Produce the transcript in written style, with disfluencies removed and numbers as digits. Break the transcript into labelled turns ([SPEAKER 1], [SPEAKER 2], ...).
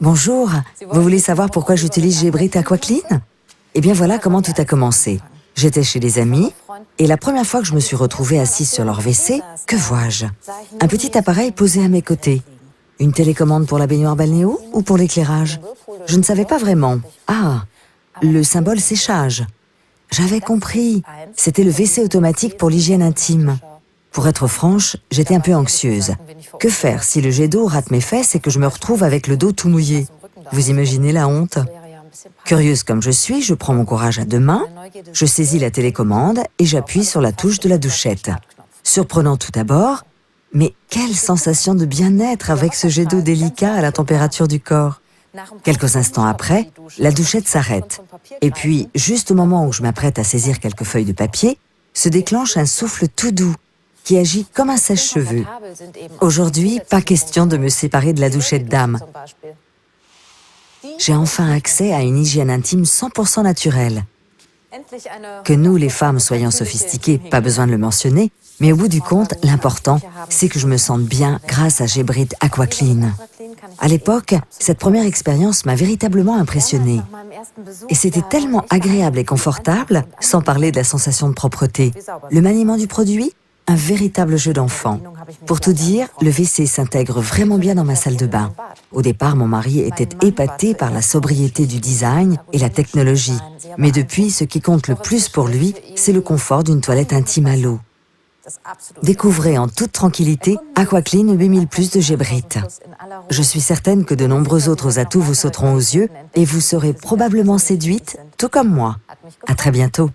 [SPEAKER 1] Bonjour, vous voulez savoir pourquoi j'utilise Geberit Aquaclean? Eh bien voilà comment tout a commencé. J'étais chez des amis, et la première fois que je me suis retrouvée assise sur leur WC, que vois-je? Un petit appareil posé à mes côtés. Une télécommande pour la baignoire balnéo ou pour l'éclairage? Je ne savais pas vraiment. Ah, le symbole séchage. J'avais compris, c'était le WC automatique pour l'hygiène intime. Pour être franche, j'étais un peu anxieuse. Que faire si le jet d'eau rate mes fesses et que je me retrouve avec le dos tout mouillé? Vous imaginez la honte? Curieuse comme je suis, je prends mon courage à deux mains, je saisis la télécommande et j'appuie sur la touche de la douchette. Surprenant tout d'abord, mais quelle sensation de bien-être avec ce jet d'eau délicat à la température du corps. Quelques instants après, la douchette s'arrête. Et puis, juste au moment où je m'apprête à saisir quelques feuilles de papier, se déclenche un souffle tout doux qui agit comme un sèche-cheveux. Aujourd'hui, pas question de me séparer de la douchette d'âme. J'ai enfin accès à une hygiène intime 100% naturelle. Que nous, les femmes, soyons sophistiquées, pas besoin de le mentionner, mais au bout du compte, l'important, c'est que je me sente bien grâce à Geberit Aquaclean. À l'époque, cette première expérience m'a véritablement impressionnée. Et c'était tellement agréable et confortable, sans parler de la sensation de propreté. Le maniement du produit, un véritable jeu d'enfant. Pour tout dire, le WC s'intègre vraiment bien dans ma salle de bain. Au départ, mon mari était épaté par la sobriété du design et la technologie. Mais depuis, ce qui compte le plus pour lui, c'est le confort d'une toilette intime à l'eau. Découvrez en toute tranquillité Aquaclean 8000+ de Geberit. Je suis certaine que de nombreux autres atouts vous sauteront aux yeux et vous serez probablement séduite, tout comme moi. À très bientôt.